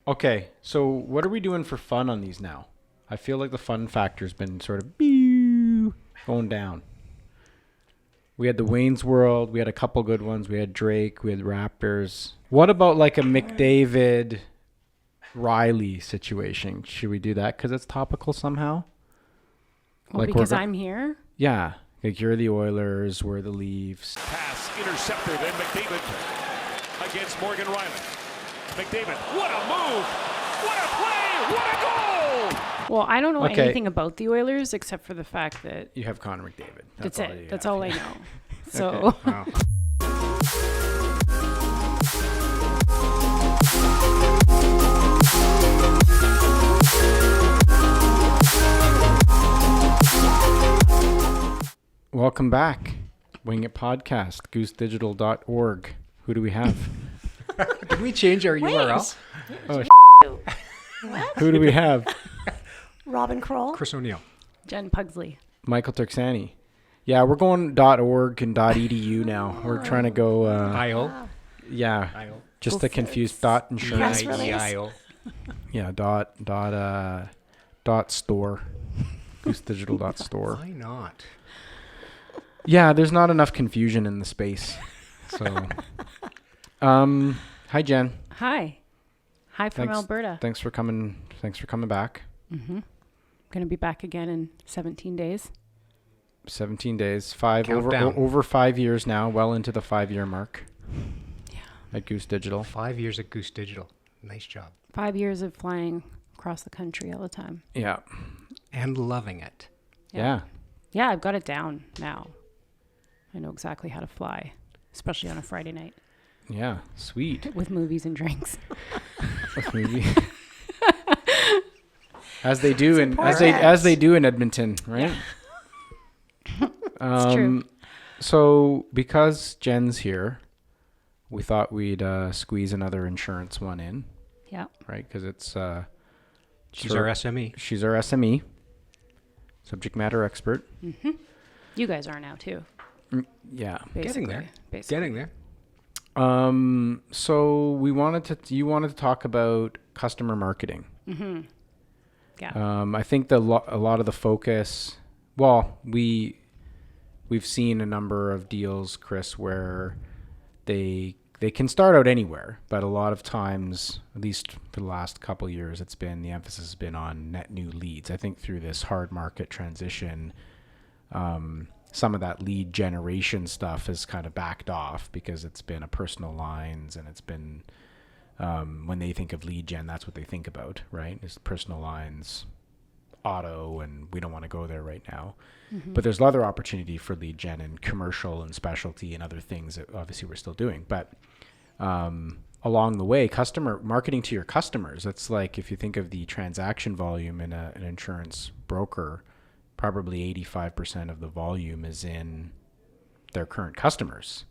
Okay, so what are we doing for fun on these now? I feel like the fun factor's been sort of going down. We had the Wayne's World. We had a couple good ones. We had Drake. We had Raptors. What about like a McDavid Riley situation? Should we do that because it's topical somehow? Well, like because I'm here. Yeah, like you're the Oilers, we're the Leafs. Pass intercepted, and McDavid against Morgan Riley. McDavid, what a move! What a play! What a goal! Well, I don't know anything about the Oilers except for the fact that you have Connor McDavid. That's it. That's all I know. So. Wow. Welcome back. Wing It Podcast, goosedigital.org. Who do we have? Did we change our URL? Oh, What? who do we have? Robin Kroll. Chris O'Neill. Jen Pugsley. Michael Turksani. Yeah, we're going .org and .edu now. We're trying to go... IO. yeah, IO. just to confuse insurance. Press release. IO. Yeah, dot store. Goosedigital.store. Why not? Yeah, there's not enough confusion in the space. So, hi Jen. Hi. Hi from Alberta. Thanks for coming. Thanks for coming back. Mm-hmm. Going to be back again in 17 days. 17 days, Countdown. over 5 years now, well into the 5-year mark. Yeah. At Goose Digital. 5 years at Goose Digital. Nice job. 5 years of flying across the country all the time. Yeah. And loving it. Yeah. Yeah, I've got it down now. I know exactly how to fly, especially on a Friday night Yeah. Sweet. with movies and drinks. With movie. As they do It's as they do in Edmonton, right? It's true. So because Jen's here, we thought we'd squeeze another insurance one in, Yeah. right? Because it's She's our SME. she's our SME, subject matter expert. Mm-hmm. You guys are now too. Yeah. Getting there. Basically. Getting there. So you wanted to talk about customer marketing. Mm-hmm. Yeah. I think a lot of the focus, well, we've seen a number of deals, Chris, where they can start out anywhere, but a lot of times, at least for the last couple of years, the emphasis has been on net new leads. I think through this hard market transition, some of that lead generation stuff has kind of backed off because it's been a personal lines, and it's been when they think of lead gen, that's what they think about, right? Is personal lines, auto, and we don't want to go there right now. Mm-hmm. But there's other opportunity for lead gen and commercial and specialty and other things that obviously we're still doing. But along the way, customer marketing to your customers, it's like if you think of the transaction volume in an insurance broker, probably 85% of the volume is in their current customers.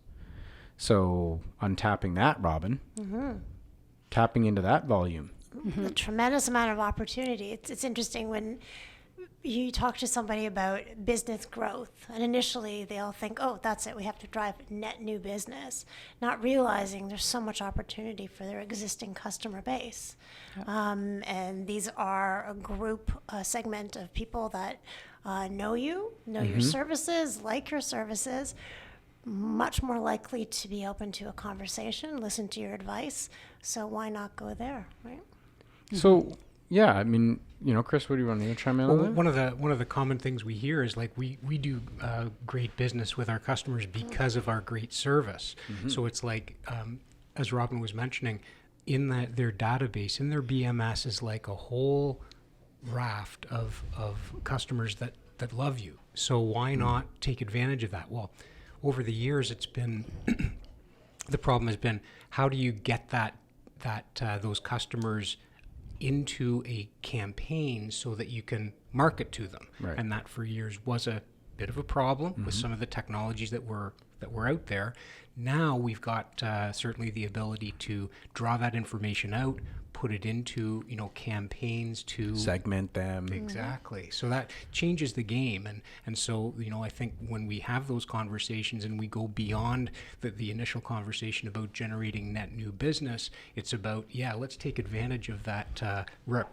So untapping that, Robin, tapping into that volume. A tremendous amount of opportunity. It's interesting when you talk to somebody about business growth, and initially they'll think, oh, that's it, we have to drive net new business, not realizing there's so much opportunity for their existing customer base. Yep. And these are a group, a segment of people that know you, know your services, like your services, much more likely to be open to a conversation, listen to your advice. So why not go there, right? So, yeah, I mean, Chris, what do you want to chime in on that? One of the common things we hear is like we do great business with our customers because of our great service. Mm-hmm. So it's like, as Robin was mentioning, in their database, in their BMS is like a whole raft of customers that love you. So why not take advantage of that? Well, over the years, it's been the problem has been how do you get those customers into a campaign so that you can market to them, right. And that for years was a bit of a problem with some of the technologies that were out there. Now we've got certainly the ability to draw that information out, put it into, campaigns to Segment them. Exactly. So that changes the game. And so, I think when we have those conversations and we go beyond the initial conversation about generating net new business, it's about, let's take advantage of that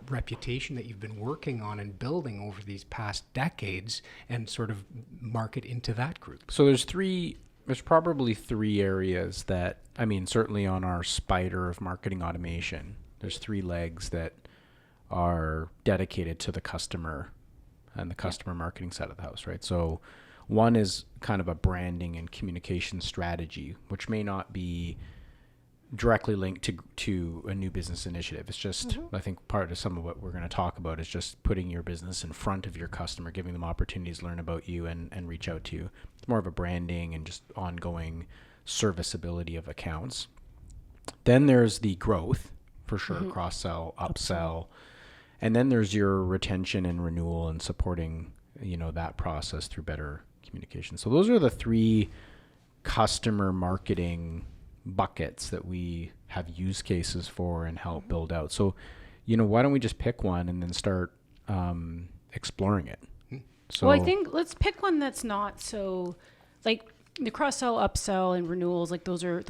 reputation that you've been working on and building over these past decades and sort of market into that group. So there's probably three areas that, certainly on our spider of marketing automation, there's three legs that are dedicated to the customer and the customer marketing side of the house, right? So one is kind of a branding and communication strategy, which may not be directly linked to a new business initiative. It's just, I think part of some of what we're going to talk about is just putting your business in front of your customer, giving them opportunities to learn about you and reach out to you. It's more of a branding and just ongoing serviceability of accounts. Then there's the growth, for sure, cross-sell, upsell. And then there's your retention and renewal and supporting, that process through better communication. So those are the three customer marketing buckets that we have use cases for and help build out. So, why don't we just pick one and then start exploring it? So, Well, I think let's pick one that's not so, like the cross sell, upsell, and renewals. Like those are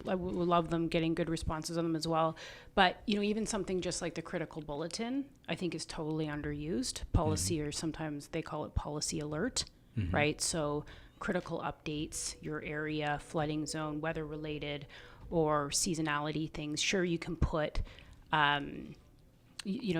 I would love them, getting good responses on them as well. But even something just like the critical bulletin, I think is totally underused. Policy, or sometimes they call it policy alert, right? So critical updates, your area, flooding zone, weather related, or seasonality things. Sure, you can put,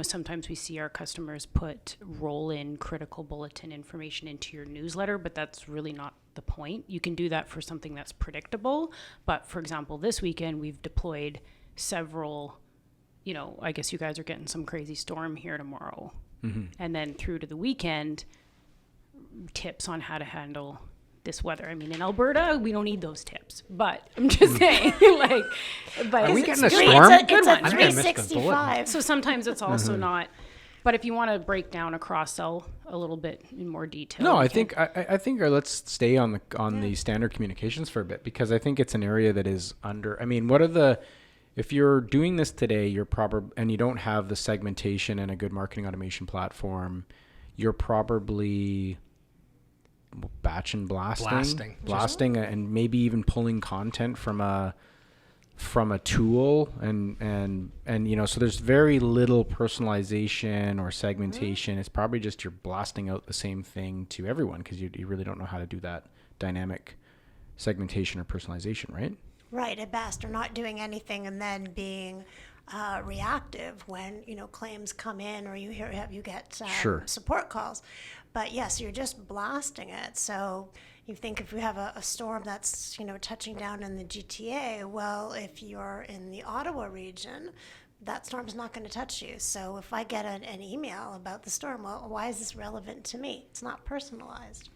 sometimes we see our customers put roll in critical bulletin information into your newsletter, but that's really not the point. You can do that for something that's predictable. But for example, this weekend we've deployed several, I guess you guys are getting some crazy storm here tomorrow. And then through to the weekend, tips on how to handle this weather. In Alberta, we don't need those tips, but I'm just saying, but Are we getting a It's storm? a, it's a I think I missed the bullet. 365. so sometimes it's also not, but if you want to break down a cross sell a little bit in more detail. no, we I can. think let's stay on the standard communications for a bit, because I think it's an area that is under. If you're doing this today, you're probably, and you don't have the segmentation and a good marketing automation platform, you're probably batch and blasting and maybe even pulling content from a tool and so there's very little personalization or segmentation. It's probably just you're blasting out the same thing to everyone because you really don't know how to do that dynamic segmentation or personalization, right? Right, at best, or not doing anything and then being reactive when claims come in, or you get Sure. support calls. But yes, you're just blasting it. So you think if we have a storm that's touching down in the GTA, well, if you're in the Ottawa region, that storm's not going to touch you. So if I get an email about the storm, well, why is this relevant to me? It's not personalized.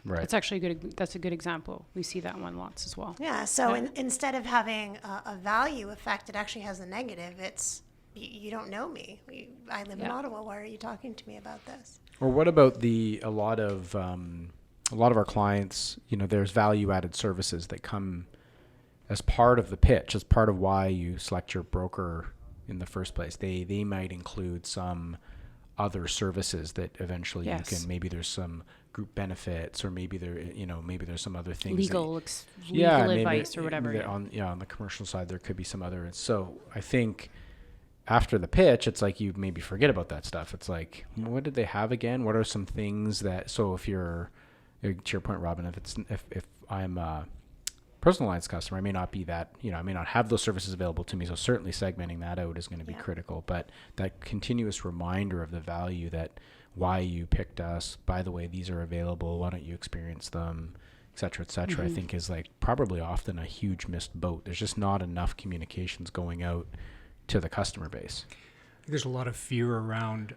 Right. That's actually that's a good example. We see that one lots as well. Yeah, so instead of having a value effect, it actually has a negative. It's, you don't know me. I live in Ottawa. Why are you talking to me about this? Or what about a lot of our clients, there's value added services that come as part of the pitch, as part of why you select your broker in the first place. They might include some other services that eventually you can, maybe there's some group benefits, or maybe there's some other things. Legal advice or whatever. On the commercial side, there could be some other. And so I think after the pitch, it's like you maybe forget about that stuff. It's like, what did they have again? What are some things that, so if you're, to your point, Robin, if I'm a personalized customer, I may not be that, I may not have those services available to me. So certainly segmenting that out is going to be critical, but that continuous reminder of the value, that why you picked us, by the way, these are available, why don't you experience them, et cetera, I think is like probably often a huge missed boat. There's just not enough communications going out to the customer base. There's a lot of fear around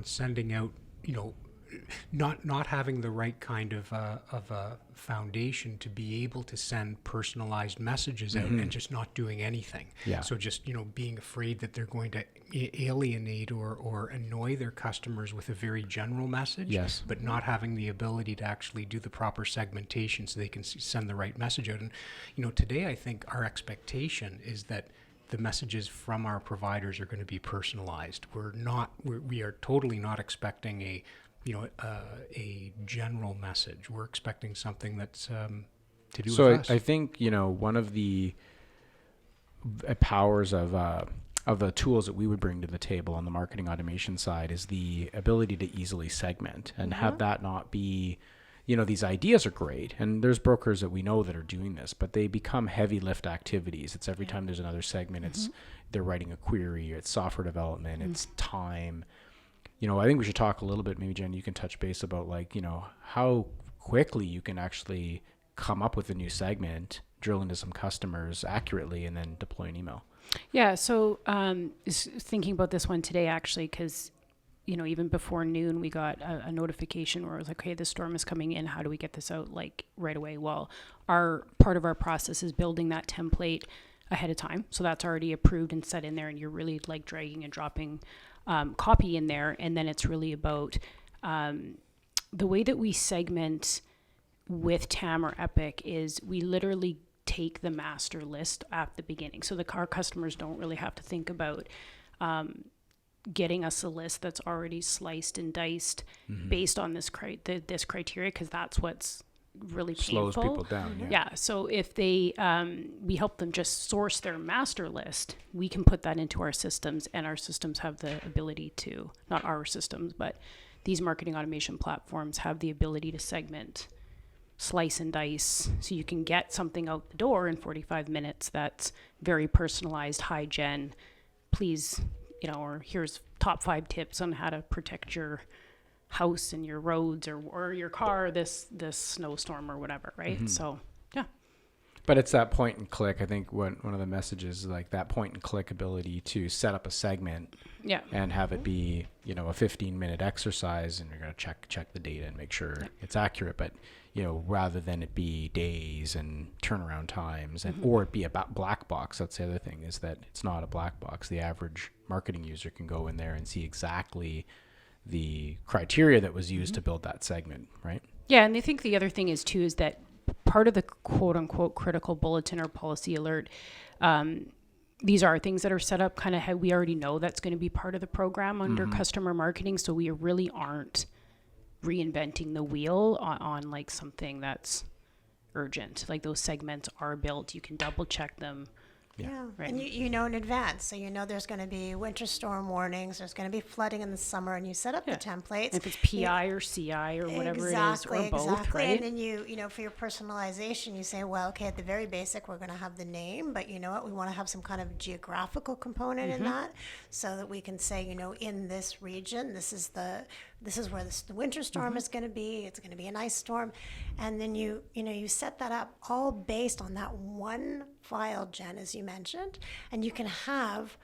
sending out, not having the right kind of a foundation to be able to send personalized messages out, and just not doing anything. Yeah. So just being afraid that they're going to alienate or annoy their customers with a very general message. Yes. But not having the ability to actually do the proper segmentation so they can send the right message out. And today I think our expectation is that the messages from our providers are going to be personalized. We are totally not expecting a general message. We're expecting something that's to do So with us. I think, one of the powers of the tools that we would bring to the table on the marketing automation side is the ability to easily segment and have that not be, these ideas are great. And there's brokers that we know that are doing this, but they become heavy lift activities. It's every time there's another segment, they're writing a query, it's software development, it's time. I think we should talk a little bit, maybe Jen, you can touch base about how quickly you can actually come up with a new segment, drill into some customers accurately, and then deploy an email. Yeah, so thinking about this one today, actually, because, even before noon, we got a notification where it was like, okay, the storm is coming in. How do we get this out right away? Well, part of our process is building that template ahead of time. So that's already approved and set in there, and you're really dragging and dropping copy in there. And then it's really about the way that we segment with TAM or Epic is we literally take the master list at the beginning. So our customers don't really have to think about getting us a list that's already sliced and diced based on this criteria, because that's what's really painful. Slows people down. Yeah. So if they, we help them just source their master list, we can put that into our systems, and our systems have the ability to, not our systems, but these marketing automation platforms have the ability to segment, slice and dice, so you can get something out the door in 45 minutes that's very personalized, high gen, please, or here's top 5 tips on how to protect your house and your roads or your car this snowstorm or whatever, right? So yeah. But it's that point and click. I think one of the messages is that point and click ability to set up a segment and have it be, a 15-minute exercise, and you're going to check the data and make sure it's accurate. But, rather than it be days and turnaround times or it be a black box. That's the other thing, is that it's not a black box. The average marketing user can go in there and see exactly the criteria that was used to build that segment, right? Yeah, and I think the other thing is that part of the quote unquote critical bulletin or policy alert, these are things that are set up kind of how we already know that's going to be part of the program under customer marketing. So we really aren't reinventing the wheel on something that's urgent. Those segments are built. You can double check them. Yeah, Right. and you know in advance, so there's going to be winter storm warnings, there's going to be flooding in the summer, and you set up the templates. If it's PI or CI or whatever it is, or both, right? And then for your personalization, you say, well, okay, at the very basic, we're going to have the name, but you know what, we want to have some kind of geographical component in that, so that we can say, in this region, this is where the winter storm is going to be. It's going to be an ice storm, and then you set that up all based on that one file, Jen, as you mentioned, and you can have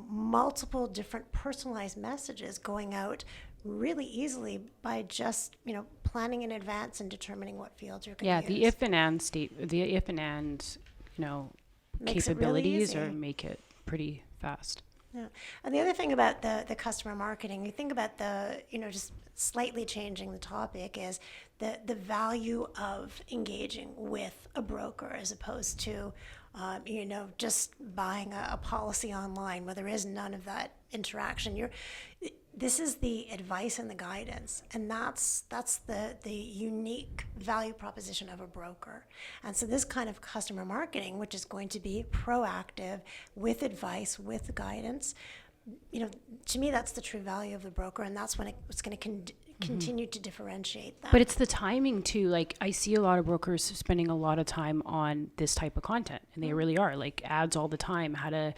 multiple different personalized messages going out really easily by just planning in advance and determining what fields you're going to use. The if and and Makes it really capabilities easy. or make it pretty fast. Yeah. And the other thing about the customer marketing, you think about just slightly changing the topic, is the value of engaging with a broker as opposed to, just buying a policy online where there is none of that interaction. This is the advice and the guidance, and that's the unique value proposition of a broker. And so this kind of customer marketing, which is going to be proactive with advice, with guidance, to me, that's the true value of the broker, and that's when it's going to continue to differentiate them. But it's the timing too. I see a lot of brokers spending a lot of time on this type of content, and they really are, ads all the time, how to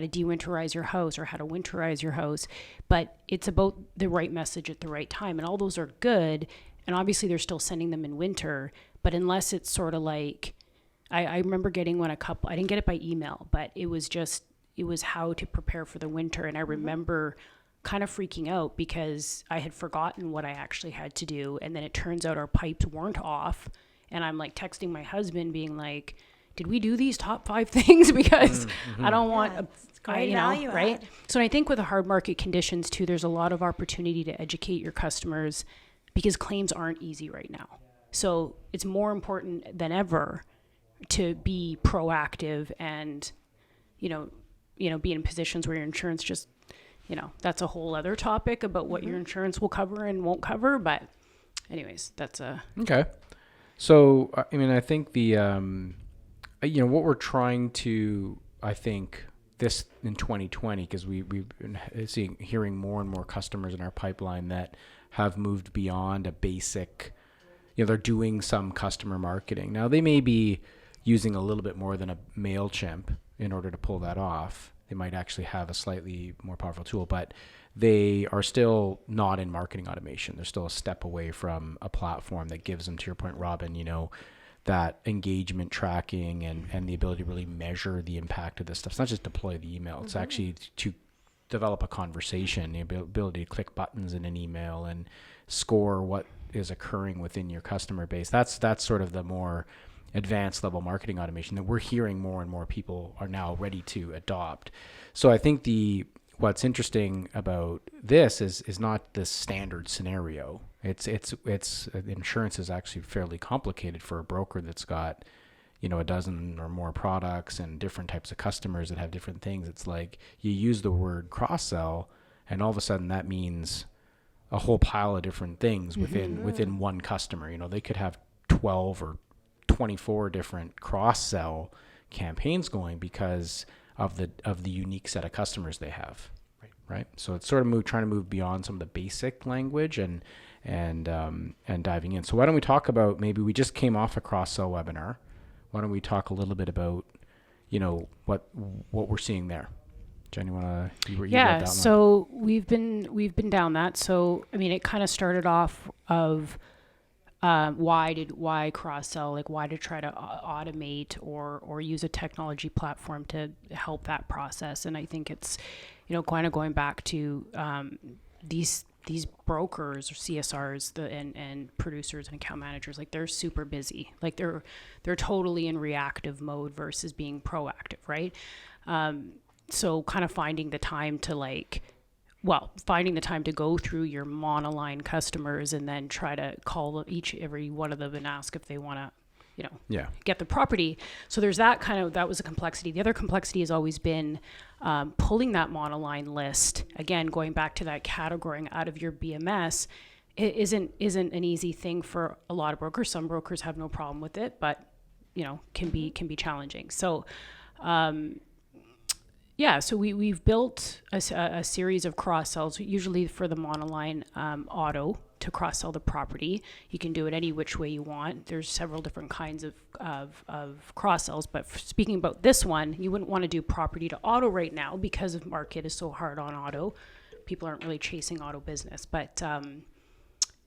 de-winterize your house or how to winterize your house. But it's about the right message at the right time, and all those are good. And obviously they're still sending them in winter, but unless it's sort of I remember getting one I didn't get it by email, but it was how to prepare for the winter. And I remember kind of freaking out because I had forgotten what I actually had to do. And then it turns out our pipes weren't off. And I'm texting my husband being like, did we do these top 5 things? Because I don't want great value right? add. So I think with the hard market conditions too, there's a lot of opportunity to educate your customers, because claims aren't easy right now. So it's more important than ever to be proactive and be in positions where your insurance just, that's a whole other topic about what your insurance will cover and won't cover. But anyways, that's a... Okay. So, I mean, I think the, what we're trying to, I think this in 2020, because we've been hearing more and more customers in our pipeline that have moved beyond a basic, they're doing some customer marketing. Now they may be using a little bit more than a MailChimp in order to pull that off. They might actually have a slightly more powerful tool, but they are still not in marketing automation. They're still a step away from a platform that gives them, to your point, Robin, that engagement tracking and the ability to really measure the impact of this stuff. It's not just deploy the email. It's actually to develop a conversation, the ability to click buttons in an email and score what is occurring within your customer base. That's sort of the more advanced level marketing automation that we're hearing more and more people are now ready to adopt. So I think what's interesting about this is not the standard scenario. It's insurance is actually fairly complicated for a broker that's got, a dozen or more products and different types of customers that have different things. It's like you use the word cross-sell and all of a sudden that means a whole pile of different things within one customer. They could have 12 or 24 different cross-sell campaigns going because of the unique set of customers they have. Right. So it's sort of trying to move beyond some of the basic language and diving in. So why don't we talk about, maybe we just came off a cross-sell webinar. Why don't we talk a little bit about, what we're seeing there? Jen, you want to? You read that so we've been down that. So I mean, it kind of started off of why cross-sell, like why to try to automate or use a technology platform to help that process. And I think it's, kind of going back to these brokers or CSRs and producers and account managers, like they're super busy. Like they're totally in reactive mode versus being proactive, right? So kind of finding the time to go through your monoline customers and then try to call every one of them and ask if they want to, get the property. So there's that was a complexity. The other complexity has always been pulling that monoline list, again, going back to that categorizing out of your BMS. It isn't an easy thing for a lot of brokers. Some brokers have no problem with it, but, can be challenging. So, so we've built a series of cross-sells, usually for the monoline auto, to cross-sell the property. You can do it any which way you want. There's several different kinds of cross-sells, but speaking about this one, you wouldn't want to do property to auto right now because the market is so hard on auto. People aren't really chasing auto business, but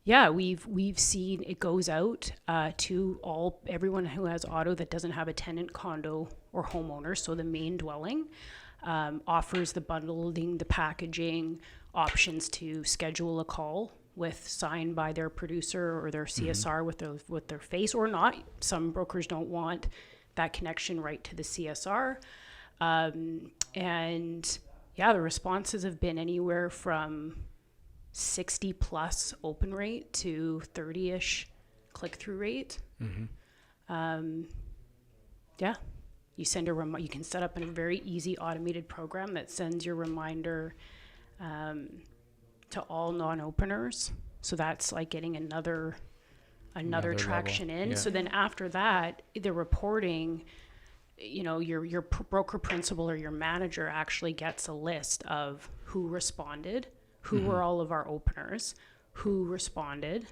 we've seen it goes out to everyone who has auto that doesn't have a tenant, condo, or homeowner, so the main dwelling. Offers the bundling, the packaging, options to schedule a call signed by their producer or their CSR with their face or not. Some brokers don't want that connection right to the CSR. The responses have been anywhere from 60 plus open rate to 30-ish click-through rate. You send you can set up a very easy automated program that sends your reminder to all non-openers. So that's like getting another traction level in. Yeah. So then after that, the reporting, your broker principal or your manager actually gets a list of who responded, who were all of our openers, who responded,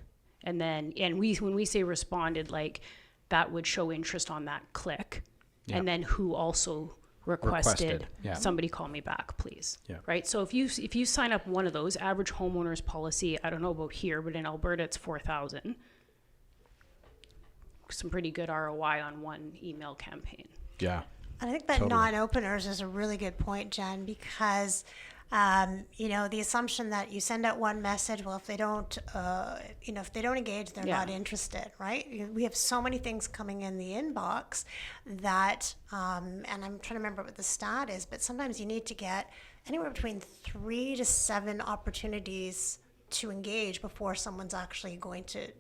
and when we say responded, like that would show interest on that click. Yeah. And then who also requested somebody call me back, please. Yeah. Right. So if you sign up one of those, average homeowners policy, I don't know about here, but in Alberta it's 4,000. Some pretty good ROI on one email campaign. Yeah. I think that non-openers is a really good point, Jen, because the assumption that you send out one message, well, if they don't, if they don't engage, they're not interested, right? We have so many things coming in the inbox that, and I'm trying to remember what the stat is, but sometimes you need to get anywhere between 3 to 7 opportunities to engage before someone's actually going to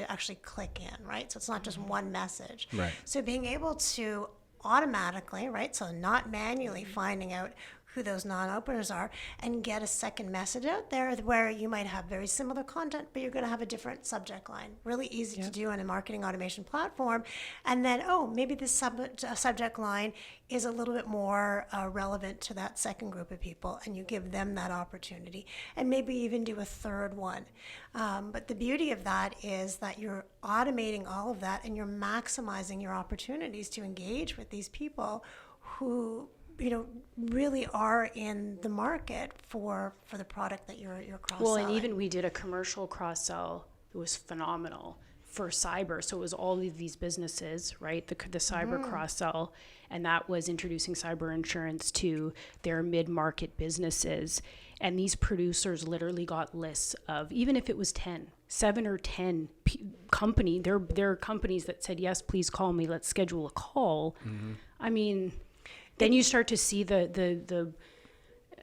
actually click in, right? So it's not just one message. Right. So being able to automatically, right? So not manually finding out who those non-openers are, and get a second message out there where you might have very similar content, but you're going to have a different subject line. Really easy to do on a marketing automation platform. And then, maybe this subject line is a little bit more relevant to that second group of people, and you give them that opportunity, and maybe even do a third one. But the beauty of that is that you're automating all of that, and you're maximizing your opportunities to engage with these people who really are in the market for the product that you're cross-selling. Well, and even we did a commercial cross-sell. It was phenomenal for cyber. So it was all of these businesses, right? The cyber cross-sell, and that was introducing cyber insurance to their mid-market businesses. And these producers literally got lists of, even if it was 7 or 10 company, they're companies that said, yes, please call me, let's schedule a call. I mean, then you start to see the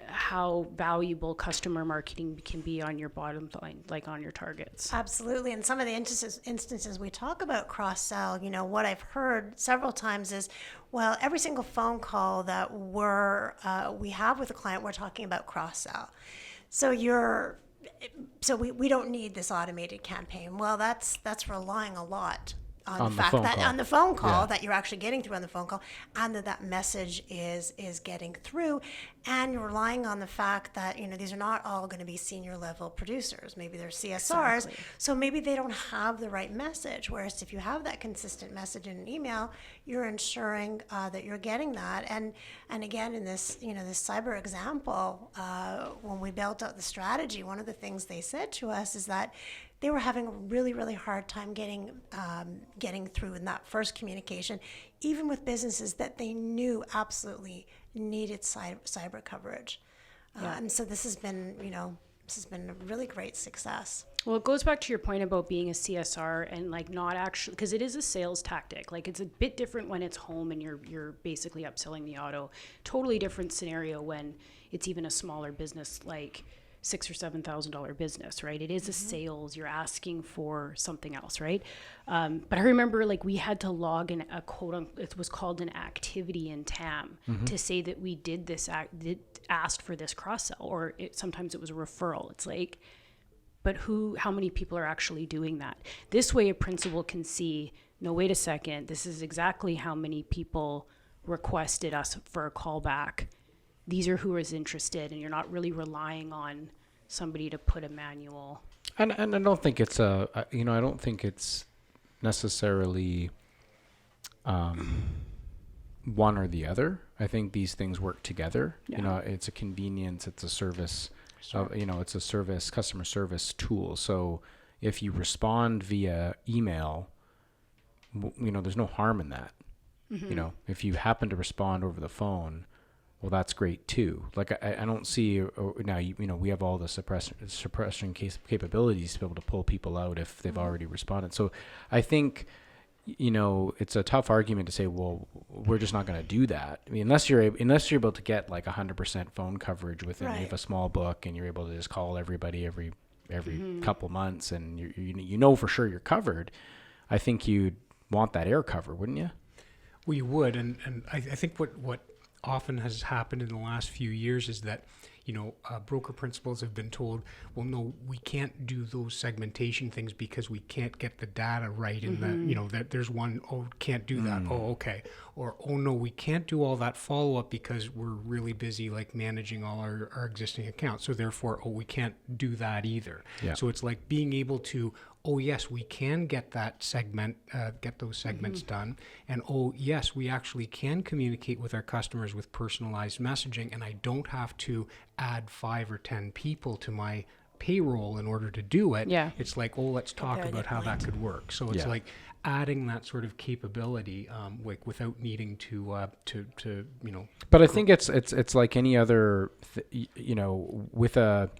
how valuable customer marketing can be on your bottom line, like on your targets. Absolutely. And some of the instances we talk about cross-sell, what I've heard several times is, well, every single phone call that we have with a client, we're talking about cross-sell. So we don't need this automated campaign. Well, that's relying a lot on the fact that on the phone call that you're actually getting through on the phone call, and that message is getting through, and you're relying on the fact that these are not all going to be senior level producers. Maybe they're CSRs, so maybe they don't have the right message. Whereas if you have that consistent message in an email, you're ensuring that you're getting that. And again, in this this cyber example, when we built out the strategy, one of the things they said to us is that they were having a really, really hard time getting through in that first communication, even with businesses that they knew absolutely needed cyber coverage. And so this has been a really great success. Well, it goes back to your point about being a CSR and not actually, because it is a sales tactic. It's a bit different when it's home and you're basically upselling the auto. Totally different scenario when it's even a smaller business like $6,000 or $7,000 business, right? It is a sales. You're asking for something else, right? But I remember we had to log in a it was called an activity in TAM to say that we did this asked for this cross sell, or sometimes it was a referral. It's but how many people are actually doing that? This way a principal can see, no, wait a second, this is exactly how many people requested us for a callback. These are who is interested, and you're not really relying on somebody to put a manual. And I don't think it's I don't think it's necessarily one or the other. I think these things work together. Yeah. It's a convenience, it's a service, it's a service, customer service tool. So if you respond via email, there's no harm in that. If you happen to respond over the phone, well, that's great too. I don't see now. We have all the suppression capabilities to be able to pull people out if they've already responded. So, I think, it's a tough argument to say, well, we're just not going to do that. I mean, unless you're able to get 100% phone coverage within you have a small book and you're able to just call everybody every couple months and you for sure you're covered. I think you'd want that air cover, wouldn't you? Well, you would, and I think what often has happened in the last few years is that broker principals have been told, well, no, we can't do those segmentation things because we can't get the data right in that there's one, can't do that. Oh, okay. Or, oh no, we can't do all that follow-up because we're really busy managing all our existing accounts. So therefore, we can't do that either. Yeah. So it's being able to, oh yes, we can get that get those segments done. And oh yes, we actually can communicate with our customers with personalized messaging, and I don't have to add 5 or 10 people to my payroll in order to do it. Yeah. It's let's talk about how that could work. So it's adding that sort of capability, without needing to. But I think it's like any other, with a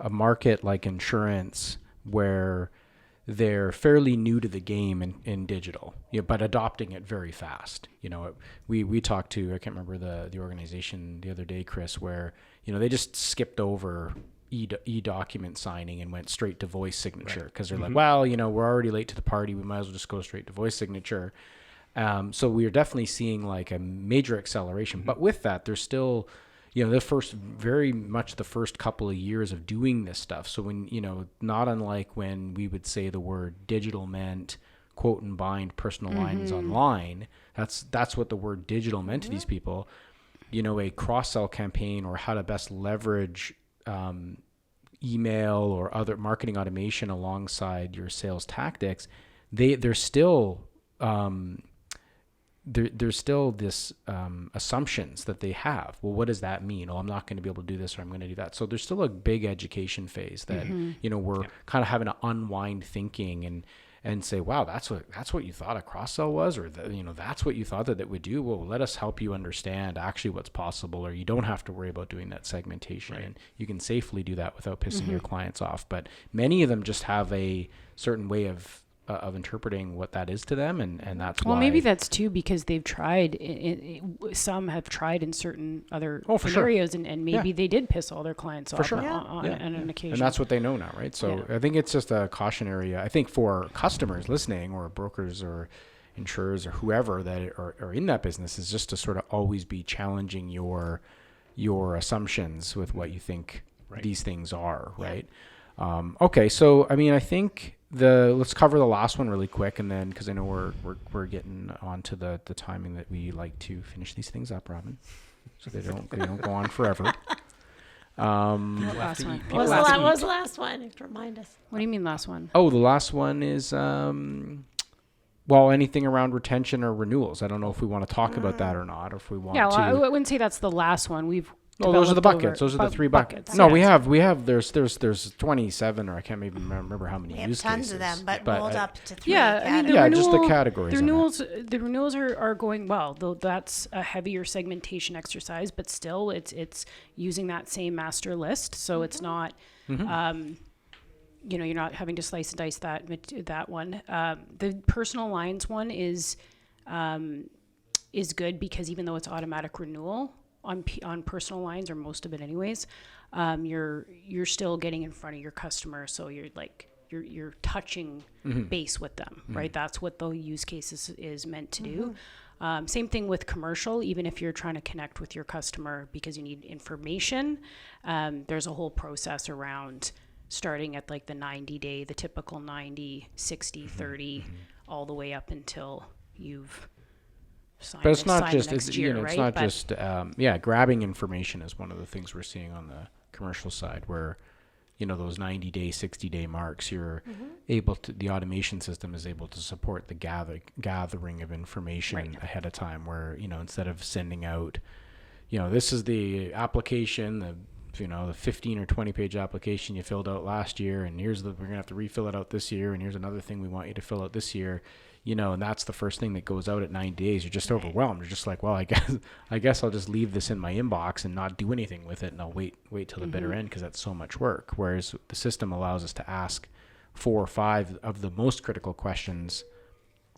market like insurance where they're fairly new to the game in digital, but adopting it very fast. We talked to, I can't remember the organization the other day, Chris, where they just skipped over e-document signing and went straight to voice signature because they're well, we're already late to the party. We might as well just go straight to voice signature. So we are definitely seeing like a major acceleration. But with that, there's still, very much the first couple of years of doing this stuff. So when, not unlike when we would say the word digital meant quote and bind personal lines online, that's what the word digital meant to these people. A cross-sell campaign or how to best leverage email or other marketing automation alongside your sales tactics, there's still there's still this assumptions that they have. Well, what does that mean? Oh, I'm not going to be able to do this, or I'm going to do that. So there's still a big education phase that we're kind of having to unwind thinking and say, wow, that's what you thought a cross sell was, or that's what you thought that it would do. Well, let us help you understand actually what's possible, or you don't have to worry about doing that segmentation, and you can safely do that without pissing your clients off. But many of them just have a certain way of interpreting what that is to them, and that's why. Well, maybe that's too because they've tried. Some have tried in certain other scenarios, and maybe they did piss all their clients off on an occasion. And that's what they know now, right? So I think it's just a cautionary. I think for customers listening, or brokers, or insurers, or whoever that are in that business, is just to sort of always be challenging your assumptions with what you think these things are, right? Okay, so I mean, I think. Let's cover the last one really quick, and then because I know we're getting on to the timing that we like to finish these things up, Robin, so they don't go on forever. Last one. What was the last one? Remind us. What do you mean last one? Oh, the last one is anything around retention or renewals. I don't know if we want to talk about that or not, or if we want to. I wouldn't say that's the last one. We've No, those are the buckets. Those are the three buckets. No, we have. There's 27, or I can't even remember how many use cases. We have tons of them, but rolled up to three. I mean, just the categories. The renewals are going well, though that's a heavier segmentation exercise, but still it's using that same master list, so it's not. You're not having to slice and dice that one. The personal lines one is good because even though it's automatic renewal. On personal lines, or most of it anyways, you're still getting in front of your customer, so you're touching base with them, right? That's what the use case is meant to do. Same thing with commercial. Even if you're trying to connect with your customer because you need information, there's a whole process around starting at like the typical 90, 60, 30, all the way up until you've but it's not just grabbing information is one of the things we're seeing on the commercial side, where those 90-day 60-day marks, you're able to, the automation system is able to support the gathering of information ahead of time, where instead of sending out this is the application, the 15 or 20 page application you filled out last year, and we're gonna have to refill it out this year, and here's another thing we want you to fill out this year. And that's the first thing that goes out at 90 days. You're just overwhelmed. You're just like, well, I guess I'll just leave this in my inbox and not do anything with it, and I'll wait till the bitter end because that's so much work. Whereas the system allows us to ask 4 or 5 of the most critical questions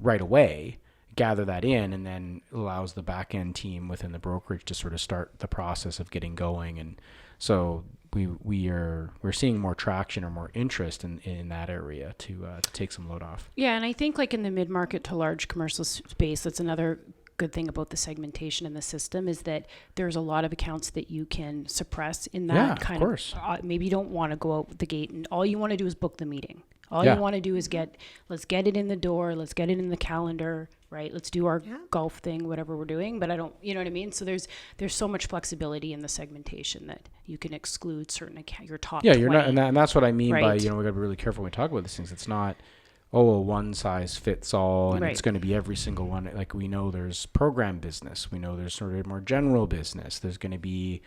right away, gather that in, and then allows the back end team within the brokerage to sort of start the process of getting going. And so we're seeing more traction or more interest in that area to take some load off. Yeah, and I think like in the mid-market to large commercial space, that's another good thing about the segmentation in the system, is that there's a lot of accounts that you can suppress in that kind of maybe you don't want to go out the gate and all you want to do is book the meeting. All you want to do is let's get it in the door, let's get it in the calendar, right? Let's do our golf thing, whatever we're doing. But I don't, you know what I mean? So there's so much flexibility in the segmentation that you can exclude certain your top 20. You're not, and that's what I mean by, we got to be really careful when we talk about these things. It's not, a one size fits all, and it's going to be every single one. Like we know there's program business. We know there's sort of more general business. There's going to be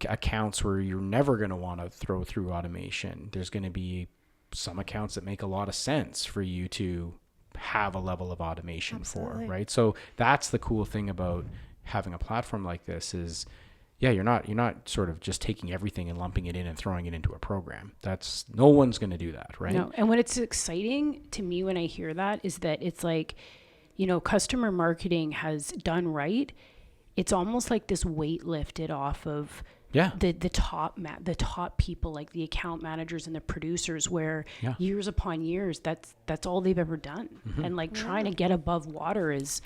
accounts where you're never going to want to throw through automation. There's going to be some accounts that make a lot of sense for you to have a level of automation for, right? So that's the cool thing about having a platform like this is, you're not sort of just taking everything and lumping it in and throwing it into a program. No one's going to do that, right? No. And what it's exciting to me when I hear that is that it's like, customer marketing has done right. It's almost like this weight lifted off of Yeah. the top people, like the account managers and the producers, where Yeah. years upon years, that's all they've ever done. And like trying to get above water is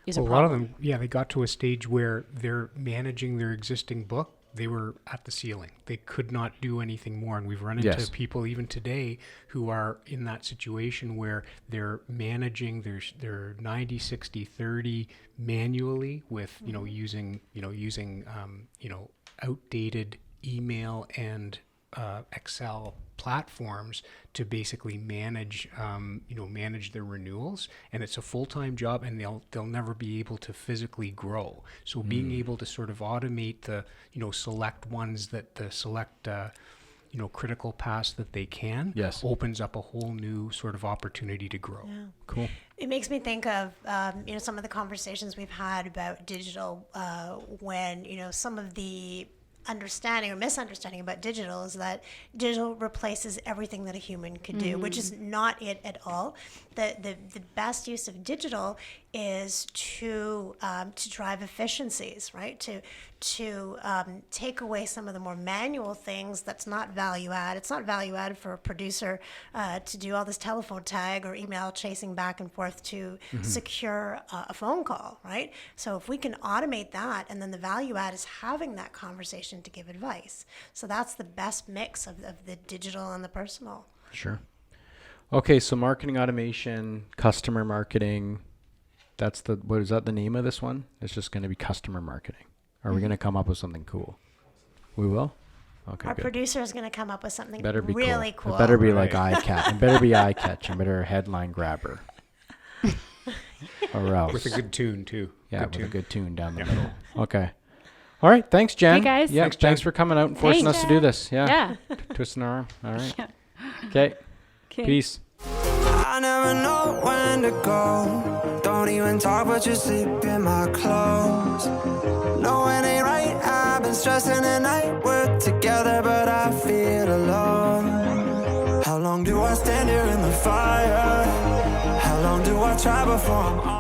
a Well, a problem. lot of them, yeah, they got to a stage where they're managing their existing book. They were at the ceiling. They could not do anything more. And we've run into Yes. people even today who are in that situation where they're managing their 90, 60, 30 manually with, using outdated email and Excel platforms to basically manage their renewals, and it's a full-time job, and they'll never be able to physically grow. So being able to sort of automate the select ones that the select critical paths that they can, Yes. opens up a whole new sort of opportunity to grow. Cool. It makes me think of some of the conversations we've had about digital when some of the understanding or misunderstanding about digital is that digital replaces everything that a human could do, which is not it at all. The best use of digital is to drive efficiencies, right? To take away some of the more manual things that's not value add. It's not value add for a producer to do all this telephone tag or email chasing back and forth to secure a phone call, right? So if we can automate that, and then the value add is having that conversation to give advice. So that's the best mix of the digital and the personal. Sure. Okay, so marketing automation, customer marketing. What is that the name of this one? It's just going to be customer marketing. Are we going to come up with something cool? We will? Okay, Our good. producer is going to come up with something Better be really cool. cool. It better be like it better be eye catching. Better headline grabber. Or else. With a good tune too. Yeah, Good with a tune. good tune down the middle. Okay. All right. Thanks, Jen. Hey, guys. Yeah, thanks for coming out and forcing Thanks. us to do this. Yeah. Yeah. Twisting our arm. All right. Okay. 'Kay. Peace. I never know when to go. Don't even talk, but you sleep in my clothes. No, it ain't right. I've been stressing at night. We're together, but I feel alone. How long do I stand here in the fire? How long do I try before I'm on?